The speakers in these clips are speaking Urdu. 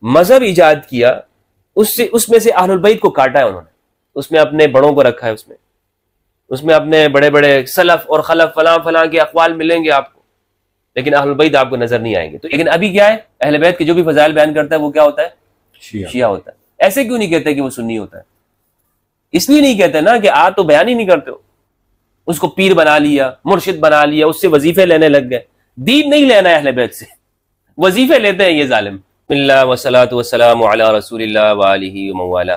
مذہب ایجاد کیا، اس میں سے اہل البیت کو کاٹا ہے انہوں نے، اس میں اپنے بڑوں کو رکھا ہے، اس میں اپنے بڑے بڑے سلف اور خلف فلاں فلاں کے اقوال ملیں گے آپ کو، لیکن اہل البیت آپ کو نظر نہیں آئیں گے۔ تو لیکن ابھی کیا ہے، اہل بیت کے جو بھی فضائل بیان کرتا ہے وہ کیا ہوتا ہے؟ شیعہ ہوتا ہے۔ ایسے کیوں نہیں کہتے کہ وہ سنی ہوتا ہے؟ اس لیے نہیں کہتے نا کہ آپ تو بیان ہی نہیں کرتے ہو، اس کو پیر بنا لیا، مرشد بنا لیا، اس سے وظیفے لینے لگ گئے۔ دین نہیں لینا ہے اہل بیت سے، وظیفے لیتے ہیں یہ ظالم۔ بسم اللہ والصلاۃ والسلام علی رسول اللہ وآلہ ومن والہ۔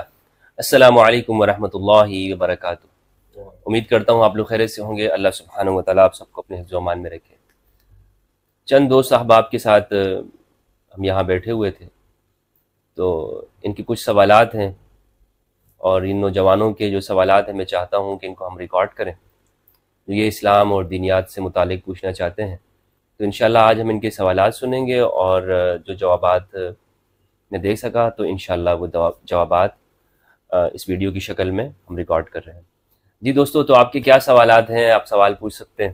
السلام علیکم ورحمۃ اللہ وبرکاتہ۔ امید کرتا ہوں آپ لوگ خیریت سے ہوں گے۔ اللہ سبحانہ و تعالیٰ آپ سب کو اپنے حفظ و امان میں رکھے۔ چند دوست احباب کے ساتھ ہم یہاں بیٹھے ہوئے تھے، تو ان کی کچھ سوالات ہیں، اور ان نوجوانوں کے جو سوالات ہیں میں چاہتا ہوں کہ ان کو ہم ریکارڈ کریں، یہ اسلام اور دینیات سے متعلق پوچھنا چاہتے ہیں۔ تو انشاءاللہ آج ہم ان کے سوالات سنیں گے، اور جو جوابات میں دے سکا تو انشاءاللہ وہ جوابات اس ویڈیو کی شکل میں ہم ریکارڈ کر رہے ہیں۔ جی دوستو، تو آپ کے کیا سوالات ہیں؟ آپ سوال پوچھ سکتے ہیں۔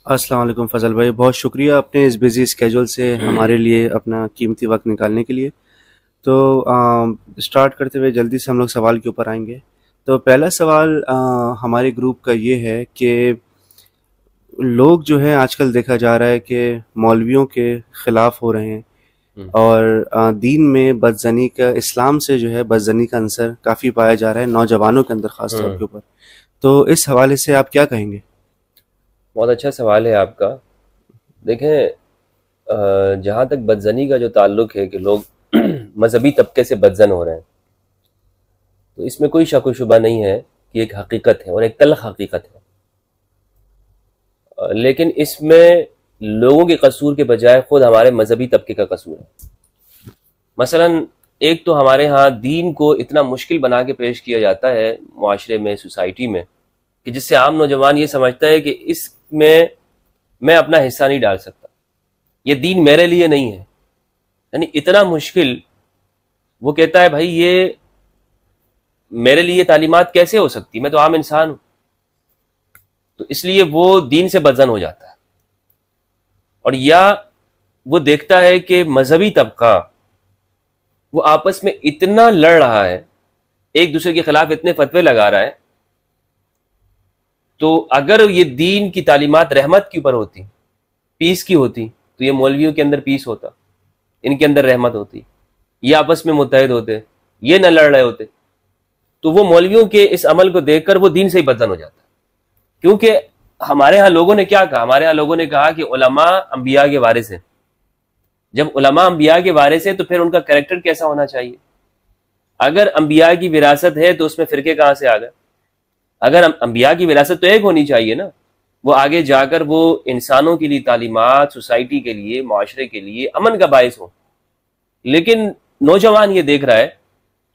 السلام علیکم فضل بھائی، بہت شکریہ اپنے اس بزی اسکیجول سے ہمارے لیے اپنا قیمتی وقت نکالنے کے لیے۔ تو سٹارٹ کرتے ہوئے جلدی سے ہم لوگ سوال کے اوپر آئیں گے۔ تو پہلا سوال ہمارے گروپ کا یہ ہے کہ لوگ جو ہیں آج کل دیکھا جا رہا ہے کہ مولویوں کے خلاف ہو رہے ہیں، اور دین میں بدزنی کا، اسلام سے جو ہے بدزنی کا عنصر کافی پایا جا رہا ہے نوجوانوں کے اندر خاص طور کے اوپر۔ تو اس حوالے سے آپ کیا کہیں گے؟ بہت اچھا سوال ہے آپ کا۔ دیکھیں، جہاں تک بدزنی کا جو تعلق ہے کہ لوگ مذہبی طبقے سے بدزن ہو رہے ہیں، تو اس میں کوئی شک و شبہ نہیں ہے کہ ایک حقیقت ہے، اور ایک تلخ حقیقت ہے، لیکن اس میں لوگوں کے قصور کے بجائے خود ہمارے مذہبی طبقے کا قصور ہے۔ مثلا ایک تو ہمارے ہاں دین کو اتنا مشکل بنا کے پیش کیا جاتا ہے معاشرے میں، سوسائٹی میں، کہ جس سے عام نوجوان یہ سمجھتا ہے کہ اس میں اپنا حصہ نہیں ڈال سکتا، یہ دین میرے لیے نہیں ہے۔ یعنی اتنا مشکل، وہ کہتا ہے بھائی یہ میرے لیے تعلیمات کیسے ہو سکتی، میں تو عام انسان ہوں۔ تو اس لیے وہ دین سے بدزن ہو جاتا ہے، اور یا وہ دیکھتا ہے کہ مذہبی طبقہ وہ آپس میں اتنا لڑ رہا ہے، ایک دوسرے کے خلاف اتنے فتوے لگا رہا ہے، تو اگر یہ دین کی تعلیمات رحمت کے اوپر ہوتی، پیس کی ہوتی، تو یہ مولویوں کے اندر پیس ہوتا، ان کے اندر رحمت ہوتی، یہ آپس میں متحد ہوتے، یہ نہ لڑ رہے ہوتے۔ تو وہ مولویوں کے اس عمل کو دیکھ کر وہ دین سے ہی بدزن ہو جاتا، کیونکہ ہمارے ہاں لوگوں نے کیا کہا؟ ہمارے ہاں لوگوں نے کہا کہ علماء انبیاء کے وارث ہیں۔ جب علماء انبیاء کے وارث ہیں تو پھر ان کا کریکٹر کیسا ہونا چاہیے؟ اگر انبیاء کی وراثت ہے تو اس میں فرقے کہاں سے آ گئے؟ اگر انبیاء کی وراثت تو ایک ہونی چاہیے نا، وہ آگے جا کر وہ انسانوں کے لیے تعلیمات، سوسائٹی کے لیے، معاشرے کے لیے امن کا باعث ہو۔ لیکن نوجوان یہ دیکھ رہا ہے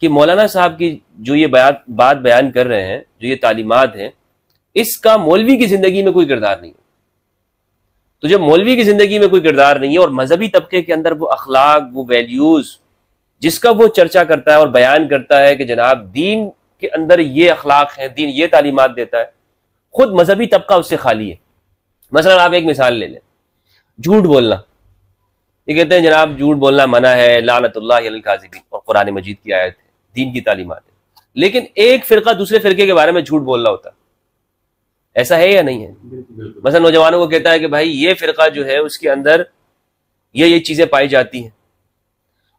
کہ مولانا صاحب کی جو یہ بات بیان کر رہے ہیں، جو یہ تعلیمات ہیں، اس کا مولوی کی زندگی میں کوئی کردار نہیں ہے۔ تو جب مولوی کی زندگی میں کوئی کردار نہیں ہے، اور مذہبی طبقے کے اندر وہ اخلاق، وہ ویلیوز جس کا وہ چرچا کرتا ہے اور بیان کرتا ہے کہ جناب دین کے اندر یہ اخلاق ہیں، دین یہ تعلیمات دیتا ہے، خود مذہبی طبقہ اس سے خالی ہے۔ مثلا آپ ایک مثال لے لیں، جھوٹ بولنا، یہ کہتے ہیں جناب جھوٹ بولنا منع ہے، لعنت اللہ علی الکاذبین، اور قرآن مجید کی آیت ہے، دین کی تعلیمات ہے، لیکن ایک فرقہ دوسرے فرقے کے بارے میں جھوٹ بول رہا ہوتا ہے۔ ایسا ہے یا نہیں ہے؟ مثلا نوجوانوں کو کہتا ہے کہ بھائی یہ فرقہ جو ہے اس کے اندر یہ چیزیں پائی جاتی ہیں،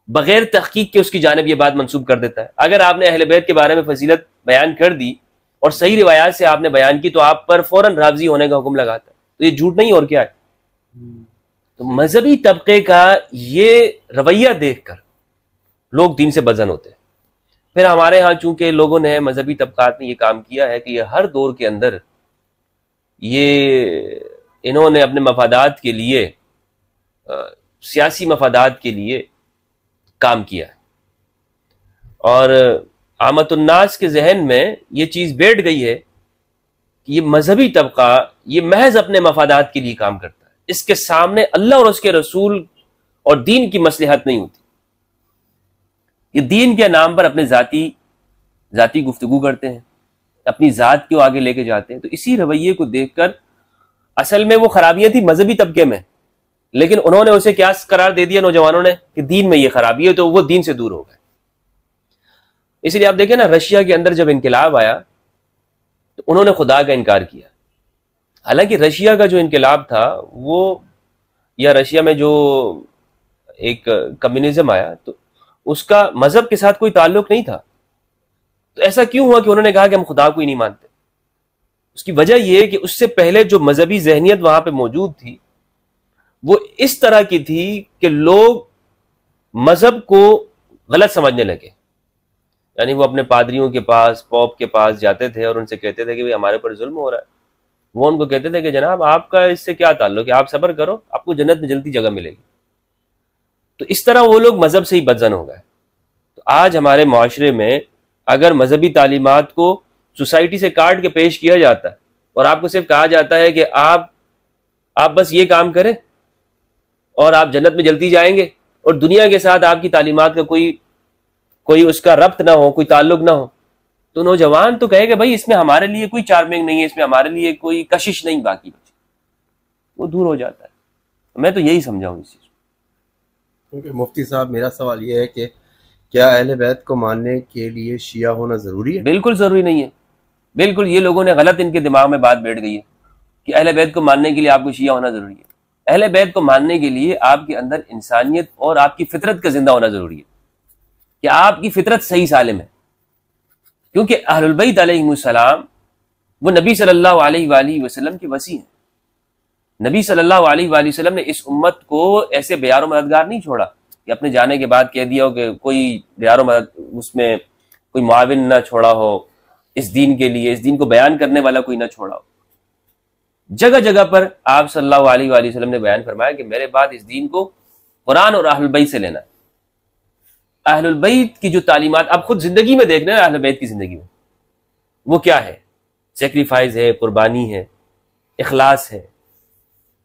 بغیر تحقیق کے اس کی جانب یہ بات منسوب کر دیتا ہے۔ اگر آپ نے اہل بیت کے بارے میں فضیلت بیان کر دی اور صحیح روایات سے آپ نے بیان کی، تو آپ پر فوراً رافضی ہونے کا حکم لگاتا ہے۔ تو یہ جھوٹ نہیں اور کیا ہے؟ تو مذہبی طبقے کا یہ رویہ دیکھ کر لوگ دین سے بدزن ہوتے ہیں۔ پھر ہمارے ہاں چونکہ لوگوں نے، مذہبی طبقات نے یہ کام کیا ہے کہ یہ ہر دور کے اندر یہ انہوں نے اپنے مفادات کے لیے، سیاسی مفادات کے لیے کام کیا ہے، اور عامت الناس کے ذہن میں یہ چیز بیٹھ گئی ہے کہ یہ مذہبی طبقہ یہ محض اپنے مفادات کے لیے کام کرتا ہے، اس کے سامنے اللہ اور اس کے رسول اور دین کی مصلحت نہیں ہوتی۔ یہ دین کے نام پر اپنے ذاتی گفتگو کرتے ہیں، اپنی ذات کو آگے لے کے جاتے ہیں۔ تو اسی رویے کو دیکھ کر اصل میں وہ خرابیاں تھی مذہبی طبقے میں، لیکن انہوں نے اسے کیا قرار دے دیا نوجوانوں نے کہ دین میں یہ خرابی ہے، تو وہ دین سے دور ہو گئے۔ اس لیے آپ دیکھیں نا، رشیا کے اندر جب انقلاب آیا تو انہوں نے خدا کا انکار کیا۔ حالانکہ رشیا کا جو انقلاب تھا وہ، یا رشیا میں جو ایک کمیونزم آیا، تو اس کا مذہب کے ساتھ کوئی تعلق نہیں تھا۔ تو ایسا کیوں ہوا کہ انہوں نے کہا کہ ہم خدا کو ہی نہیں مانتے؟ اس کی وجہ یہ ہے کہ اس سے پہلے جو مذہبی ذہنیت وہاں پہ موجود تھی وہ اس طرح کی تھی کہ لوگ مذہب کو غلط سمجھنے لگے۔ یعنی وہ اپنے پادریوں کے پاس، پوپ کے پاس جاتے تھے اور ان سے کہتے تھے کہ بھئی ہمارے پر ظلم ہو رہا ہے۔ وہ ان کو کہتے تھے کہ جناب آپ کا اس سے کیا تعلق ہے، آپ صبر کرو، آپ کو جنت میں جلدی جگہ ملے گی۔ تو اس طرح وہ لوگ مذہب سے ہی بدزن ہو گئے۔ تو آج ہمارے معاشرے میں اگر مذہبی تعلیمات کو سوسائٹی سے کاٹ کے پیش کیا جاتا ہے اور آپ کو صرف کہا جاتا ہے کہ آپ بس یہ کام کریں اور آپ جنت میں جلدی جائیں گے، اور دنیا کے ساتھ آپ کی تعلیمات کا کوئی اس کا ربط نہ ہو، کوئی تعلق نہ ہو، تو نوجوان تو کہے کہ بھائی اس میں ہمارے لیے کوئی چارمنگ نہیں ہے، اس میں ہمارے لیے کوئی کشش نہیں، باقی وہ دور ہو جاتا ہے۔ میں تو یہی سمجھاؤں اس چیز۔ کیونکہ مفتی صاحب، میرا سوال یہ ہے کہ کیا اہل بیت کو ماننے کے لیے شیعہ ہونا ضروری ہے؟ بالکل ضروری نہیں ہے، بالکل۔ یہ لوگوں نے غلط، ان کے دماغ میں بات بیٹھ گئی ہے کہ اہل بیت کو ماننے کے لیے آپ کو شیعہ ہونا ضروری ہے۔ اہل بیت کو ماننے کے لیے آپ کے اندر انسانیت اور آپ کی فطرت کا زندہ ہونا ضروری ہے، کہ آپ کی فطرت صحیح سالم ہے۔ کیونکہ اہل البیت علیہم السلام وہ نبی صلی اللہ علیہ وآلہ وسلم کے وصی ہیں۔ نبی صلی اللہ علیہ وآلہ وسلم نے اس امت کو ایسے بیار و مددگار نہیں چھوڑا کہ اپنے جانے کے بعد کہہ دیا ہو کہ کوئی بیار و مدد، اس میں کوئی معاون نہ چھوڑا ہو اس دین کے لیے، اس دین کو بیان کرنے والا کوئی نہ چھوڑا ہو۔ جگہ جگہ پر آپ صلی اللہ علیہ وآلہ وسلم نے بیان فرمایا کہ میرے بعد اس دین کو قرآن اور اہل البیت سے لینا ہے۔ اہل البیت کی جو تعلیمات آپ خود زندگی میں دیکھنا ہے، اہل البیت کی زندگی میں وہ کیا ہے، سیکریفائز ہے، قربانی ہے، اخلاص ہے۔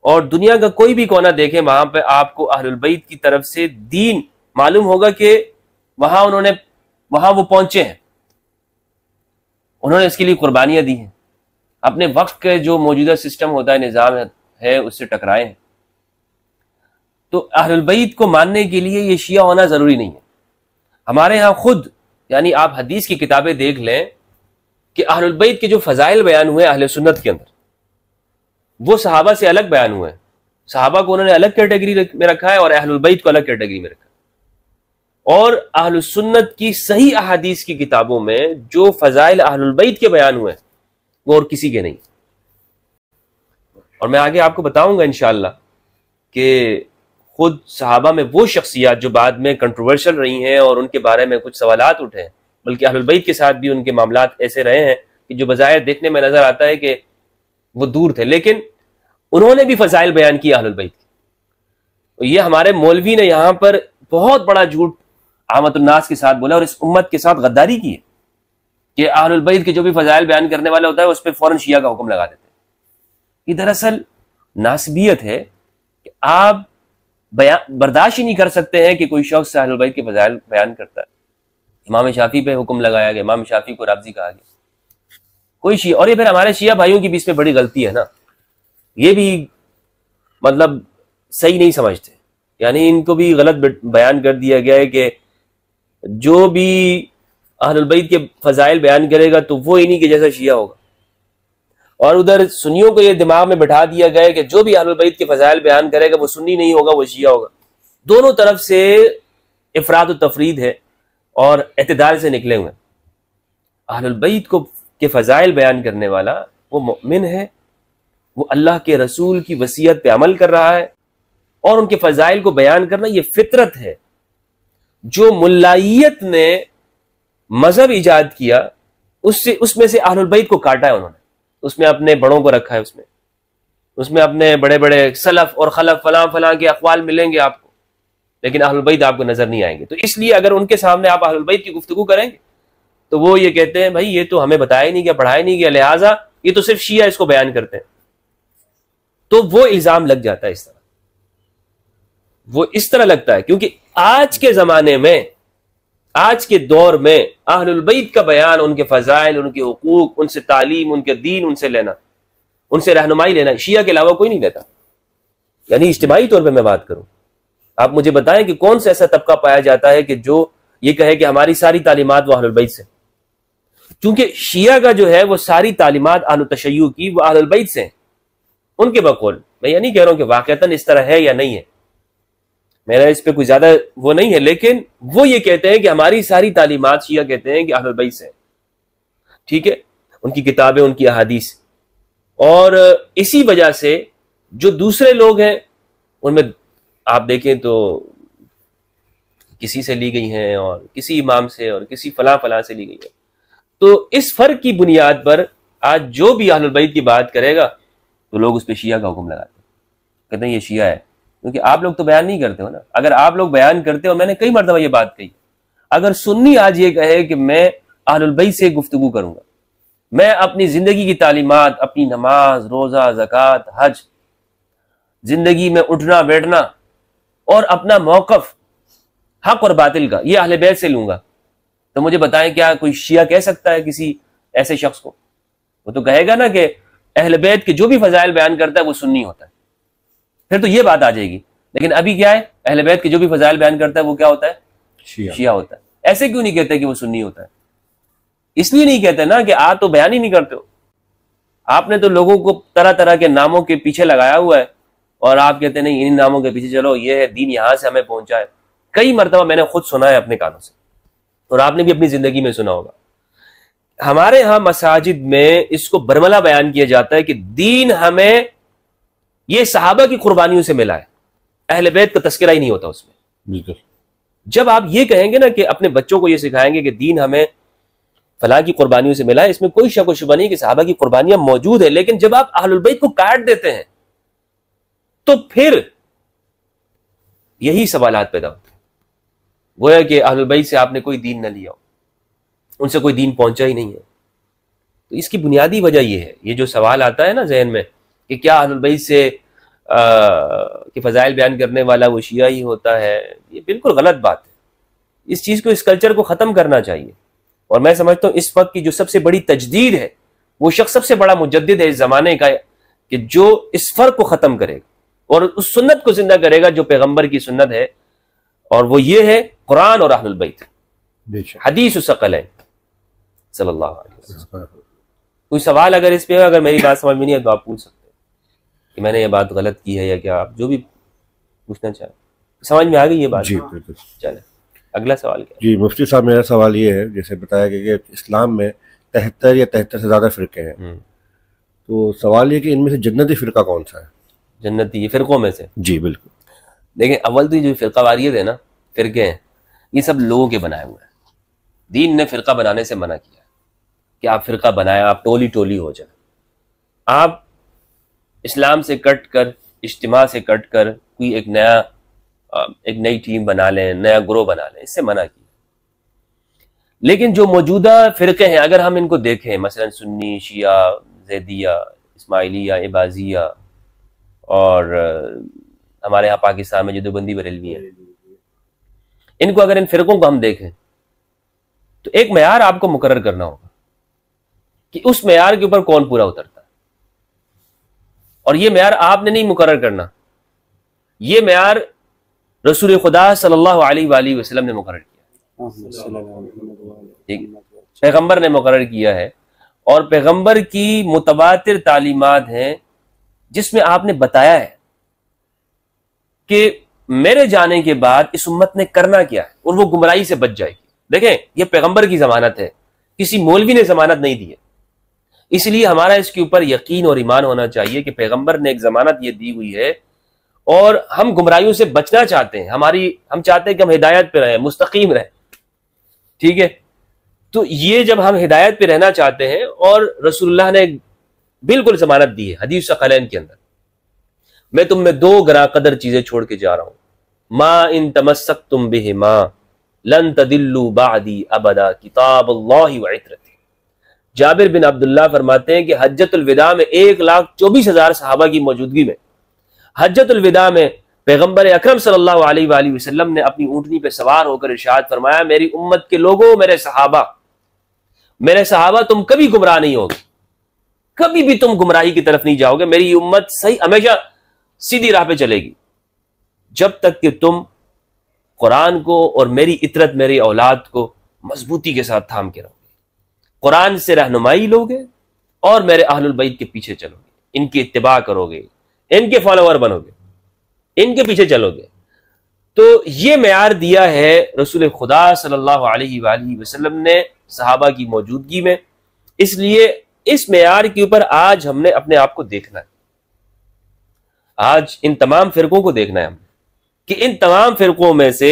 اور دنیا کا کوئی بھی کونا دیکھیں، وہاں پہ آپ کو اہل البیت کی طرف سے دین معلوم ہوگا کہ وہاں وہ پہنچے ہیں، انہوں نے اس کے لیے قربانیاں دی ہیں، اپنے وقت کے جو موجودہ سسٹم ہوتا ہے، نظام ہے، اس سے ٹکرائے ہیں۔ تو اہل البیت کو ماننے کے لیے یہ شیعہ ہونا ضروری نہیں ہے۔ ہمارے ہاں خود، یعنی آپ حدیث کی کتابیں دیکھ لیں کہ اہل البیت کے جو فضائل بیان ہوئے اہل سنت کے اندر، وہ صحابہ سے الگ بیان ہوئے ہیں۔ صحابہ کو انہوں نے الگ کیٹیگری میں رکھا ہے اور اہل البیت کو الگ کیٹیگری میں رکھا ہے۔ اور اہل السنت کی صحیح احادیث کی کتابوں میں جو فضائل اہل البیت کے بیان ہوئے ہیں وہ اور کسی کے نہیں۔ اور میں آگے آپ کو بتاؤں گا انشاءاللہ کہ خود صحابہ میں وہ شخصیات جو بعد میں کنٹروورشل رہی ہیں اور ان کے بارے میں کچھ سوالات اٹھے ہیں، بلکہ اہل البیت کے ساتھ بھی ان کے معاملات ایسے رہے ہیں کہ جو بظاہر دیکھنے میں نظر آتا ہے کہ وہ دور تھے، لیکن انہوں نے بھی فضائل بیان کی اہل البیت کی۔ یہ ہمارے مولوی نے یہاں پر بہت بڑا جھوٹ عامت الناس کے ساتھ بولا اور اس امت کے ساتھ غداری کی ہے کہ اہل البیت کے جو بھی فضائل بیان کرنے والا ہوتا ہے اس پہ فوراً شیعہ کا حکم لگا دیتے ہیں۔ یہ دراصل ناسبیت ہے کہ آپ برداشت ہی نہیں کر سکتے ہیں کہ کوئی شخص اہل البیت کے فضائل بیان کرتا ہے۔ امام شافعی پہ حکم لگایا گیا، امام شافعی کو رافضی کہا گیا، کوئی شیعہ۔ اور یہ پھر ہمارے شیعہ بھائیوں کی بھی اس میں بڑی غلطی ہے نا، یہ بھی مطلب صحیح نہیں سمجھتے، یعنی ان کو بھی غلط بیان کر دیا گیا ہے کہ جو بھی اہل البیت کے فضائل بیان کرے گا تو وہ انہی کے جیسا شیعہ ہوگا، اور ادھر سنیوں کو یہ دماغ میں بٹھا دیا گیا ہے کہ جو بھی اہل البیت کے فضائل بیان کرے گا وہ سنی نہیں ہوگا، وہ شیعہ ہوگا۔ دونوں طرف سے افراد و تفرید ہے اور اعتدال سے نکلے ہوئے۔ اہل البیت کے فضائل بیان کرنے والا وہ مؤمن ہے، وہ اللہ کے رسول کی وصیت پہ عمل کر رہا ہے، اور ان کے فضائل کو بیان کرنا یہ فطرت ہے۔ جو ملائیت نے مذہب ایجاد کیا اس میں سے اہل البیت کو کاٹا ہے انہوں نے، اس میں اپنے بڑوں کو رکھا ہے، اس میں اپنے بڑے بڑے سلف اور خلف فلاں کے اقوال ملیں گے آپ کو، لیکن اہل البیت آپ کو نظر نہیں آئیں گے۔ تو اس لیے اگر ان کے سامنے آپ اہل البیت کی گفتگو کریں گے تو وہ یہ کہتے ہیں بھائی یہ تو ہمیں بتایا ہی نہیں گیا، پڑھایا نہیں گیا، لہٰذا یہ تو صرف شیعہ اس کو بیان کرتے ہیں۔ تو وہ الزام لگ جاتا ہے، وہ اس طرح لگتا ہے، کیونکہ آج کے زمانے میں، آج کے دور میں اہل البیت کا بیان، ان کے فضائل، ان کے حقوق، ان سے تعلیم، ان کے دین، ان سے لینا، ان سے رہنمائی لینا، شیعہ کے علاوہ کوئی نہیں لیتا۔ یعنی اجتماعی طور پہ میں بات کروں، آپ مجھے بتائیں کہ کون سا ایسا طبقہ پایا جاتا ہے کہ جو یہ کہے کہ ہماری ساری تعلیمات وہ اہل البیت سے، چونکہ شیعہ کا جو ہے وہ ساری تعلیمات اہل التشیع کی وہ اہل البیت سے ہیں ان کے بقول. میں یہ نہیں کہہ رہا ہوں کہ واقعتاً اس طرح ہے یا نہیں ہے، میرا اس پہ کوئی زیادہ وہ نہیں ہے، لیکن وہ یہ کہتے ہیں کہ ہماری ساری تعلیمات شیعہ کہتے ہیں کہ اہل البیت سے ہیں. ٹھیک ہے، ان کی کتابیں، ان کی احادیث. اور اسی وجہ سے جو دوسرے لوگ ہیں ان میں آپ دیکھیں تو کسی سے لی گئی ہیں اور کسی امام سے اور کسی فلاں فلاں سے لی گئی ہے. تو اس فرق کی بنیاد پر آج جو بھی اہل البیت کی بات کرے گا تو لوگ اس پہ شیعہ کا حکم لگاتے ہیں، کہتے ہیں یہ شیعہ ہے. کیونکہ آپ لوگ تو بیان نہیں کرتے ہو نا. اگر آپ لوگ بیان کرتے ہو، میں نے کئی مرتبہ یہ بات کہی، اگر سنی آج یہ کہے کہ میں اہل البیت سے گفتگو کروں گا، میں اپنی زندگی کی تعلیمات، اپنی نماز، روزہ، زکوٰۃ، حج، زندگی میں اٹھنا بیٹھنا اور اپنا موقف حق اور باطل کا یہ اہل بیت سے لوں گا، تو مجھے بتائیں کیا کوئی شیعہ کہہ سکتا ہے کسی ایسے شخص کو؟ وہ تو کہے گا نا کہ اہل بیت کے جو بھی فضائل بیان کرتا ہے وہ سنی ہوتا ہے، پھر تو یہ بات آ جائے گی. لیکن ابھی کیا ہے، اہل بیت کے جو بھی فضائل بیان کرتا ہے وہ کیا ہوتا ہے؟ شیعہ ہوتا ہے. ایسے کیوں نہیں کہتے کہ وہ سنی ہوتا ہے؟ اس لیے نہیں کہتے نا کہ آپ تو بیان ہی نہیں کرتے ہو. آپ نے تو لوگوں کو طرح طرح کے ناموں کے پیچھے لگایا ہوا ہے اور آپ کہتے نہیں ان ناموں کے پیچھے چلو، یہ ہے دین، یہاں سے ہمیں پہنچا ہے. کئی مرتبہ میں نے خود سنا ہے اپنے کانوں سے، اور آپ نے بھی اپنی زندگی میں سنا ہوگا. ہمارے ہاں مساجد میں اس کو برملا بیان کیا جاتا ہے کہ دین ہمیں یہ صحابہ کی قربانیوں سے ملا ہے، اہل بیت کا تذکرہ ہی نہیں ہوتا اس میں. بالکل. جب آپ یہ کہیں گے نا کہ اپنے بچوں کو یہ سکھائیں گے کہ دین ہمیں فلاں کی قربانیوں سے ملا ہے، اس میں کوئی شک و شبہ نہیں کہ صحابہ کی قربانیاں موجود ہیں، لیکن جب آپ اہل البیت کو کاٹ دیتے ہیں تو پھر یہی سوالات پیدا ہوتے ہیں. گویا کہ اہل البیت سے آپ نے کوئی دین نہ لیا ہو، ان سے کوئی دین پہنچا ہی نہیں ہے. تو اس کی بنیادی وجہ یہ ہے، یہ جو سوال آتا ہے نا ذہن میں کہ کیا اہل البیت سے کہ فضائل بیان کرنے والا وہ شیعہ ہی ہوتا ہے، یہ بالکل غلط بات ہے. اس چیز کو، اس کلچر کو ختم کرنا چاہیے. اور میں سمجھتا ہوں اس وقت کی جو سب سے بڑی تجدید ہے، وہ شخص سب سے بڑا مجدد ہے اس زمانے کا کہ جو اس فرق کو ختم کرے گا اور اس سنت کو زندہ کرے گا جو پیغمبر کی سنت ہے، اور وہ یہ ہے قرآن اور اہل البیت، حدیث الثقلین صلی اللہ علیہ وسلم. کوئی سوال اگر اس پہ، اگر میری بات سمجھ میں نہیں ہے تو آپ پوچھ سکتے ہیں کہ میں نے یہ بات غلط کی ہے یا کیا، آپ جو بھی پوچھنا چاہیں. سمجھ میں آ گئی یہ بات؟ جی بالکل. چلیں اگلا سوال کیا؟ جی مفتی صاحب، میرا سوال یہ ہے، جیسے بتایا گیا کہ اسلام میں 73 یا 73 سے زیادہ فرقے ہیں، تو سوال یہ کہ ان میں سے جنتی فرقہ کون سا ہے؟ جنتی یہ فرقوں میں سے؟ جی بالکل. دیکھیں، اول تو یہ جو فرقہ واریت ہے نا، فرقے ہیں، یہ سب لوگوں کے بنائے ہوئے ہیں. دین نے فرقہ بنانے سے منع کیا ہے کہ آپ فرقہ بنائیں، آپ ٹولی ٹولی ہو جائیں. آپ اسلام سے کٹ کر، اجتماع سے کٹ کر کوئی ایک نئی ٹیم بنا لیں، نیا گروہ بنا لیں، اس سے منع کیا. لیکن جو موجودہ فرقے ہیں اگر ہم ان کو دیکھیں، مثلا سنی، شیعہ، زیدیہ، اسماعیلیہ، عباضیہ، اور ہمارے یہاں پاکستان میں جو دیوبندی بریلوی ہیں، ان کو اگر ان فرقوں کو ہم دیکھیں تو ایک معیار آپ کو مقرر کرنا ہوگا کہ اس معیار کے اوپر کون پورا اترتا ہے. اور یہ معیار آپ نے نہیں مقرر کرنا، یہ معیار رسول خدا صلی اللہ علیہ وآلہ وسلم نے مقرر کیا، پیغمبر نے مقرر کیا ہے. اور پیغمبر کی متواتر تعلیمات ہیں جس میں آپ نے بتایا ہے کہ میرے جانے کے بعد اس امت نے کرنا کیا ہے اور وہ گمراہی سے بچ جائے گی. دیکھیں، یہ پیغمبر کی ضمانت ہے، کسی مولوی نے ضمانت نہیں دی ہے. اس لیے ہمارا اس کے اوپر یقین اور ایمان ہونا چاہیے کہ پیغمبر نے ایک ضمانت یہ دی ہوئی ہے، اور ہم گمراہیوں سے بچنا چاہتے ہیں. ہم چاہتے ہیں کہ ہم ہدایت پہ رہیں، مستقیم رہیں. ٹھیک ہے، تو یہ جب ہم ہدایت پہ رہنا چاہتے ہیں، اور رسول اللہ نے بالکل ضمانت دی ہے حدیث ثقلین کے اندر، میں تم میں دو گراں قدر چیزیں چھوڑ کے جا رہا ہوں، ما ان تمسکتم بہما لن تدلوا بعدی ابدا، کتاب اللہ وعترتی. جابر بن عبداللہ فرماتے ہیں کہ حجۃ الوداع میں 1,24,000 صحابہ کی موجودگی میں، حجۃ الوداع میں پیغمبر اکرم صلی اللہ علیہ وآلہ وسلم نے اپنی اونٹنی پہ سوار ہو کر ارشاد فرمایا، میری امت کے لوگوں، میرے صحابہ تم کبھی گمراہ نہیں ہوگے، کبھی بھی تم گمراہی کی طرف نہیں جاؤ گے. میری امت صحیح ہمیشہ سیدھی راہ پہ چلے گی جب تک کہ تم قرآن کو اور میری اطرت، میری اولاد کو مضبوطی کے ساتھ تھام کے رہو گے، قرآن سے رہنمائی لوگے اور میرے اہل البیت کے پیچھے چلو گے، ان کی اتباع کرو گے، ان کے فالوور بنو گے، ان کے پیچھے چلو گے۔ تو یہ معیار دیا ہے رسول خدا صلی اللہ علیہ وآلہ وسلم نے صحابہ کی موجودگی میں، اس لیے اس معیار کے اوپر آج ہم نے اپنے آپ کو دیکھنا ہے، آج ان تمام فرقوں کو دیکھنا ہے ہم کہ ان تمام فرقوں میں سے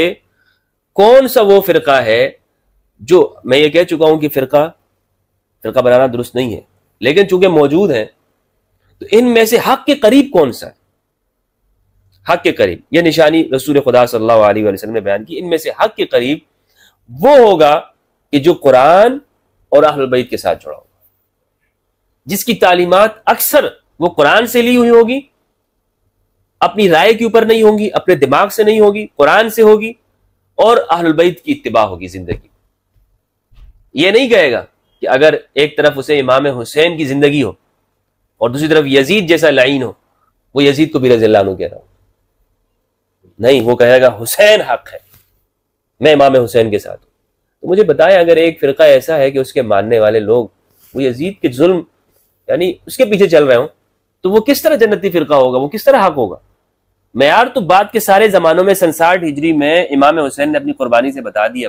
کون سا وہ فرقہ ہے جو، میں یہ کہہ چکا ہوں کہ فرقہ بنانا درست نہیں ہے، لیکن چونکہ موجود ہے تو ان میں سے حق کے قریب کون سا ہے؟ حق کے قریب یہ نشانی رسول خدا صلی اللہ علیہ وآلہ وسلم نے بیان کی، ان میں سے حق کے قریب وہ ہوگا کہ جو قرآن اور اہل البیت کے ساتھ جڑا ہوگا، جس کی تعلیمات اکثر وہ قرآن سے لی ہوئی ہوگی، اپنی رائے کے اوپر نہیں ہوں گی، اپنے دماغ سے نہیں ہوگی، قرآن سے ہوگی، اور اہل البیت کی اتباع ہوگی زندگی۔ یہ نہیں کہے گا کہ اگر ایک طرف اسے امام حسین کی زندگی ہو اور دوسری طرف یزید جیسا لعین ہو، وہ یزید کو بھی رضی اللہ عنہ کہہ رہا ہوں، نہیں، وہ کہے گا حسین حق ہے، میں امام حسین کے ساتھ ہوں۔ تو مجھے بتائیں اگر ایک فرقہ ایسا ہے کہ اس کے ماننے والے لوگ وہ یزید کے ظلم یعنی اس کے پیچھے چل رہے ہوں، تو وہ کس طرح جنتی فرقہ ہوگا، وہ کس طرح حق ہوگا؟ معیار تو بعد کے سارے زمانوں میں 67 ہجری میں امام حسین نے اپنی قربانی سے بتا دیا۔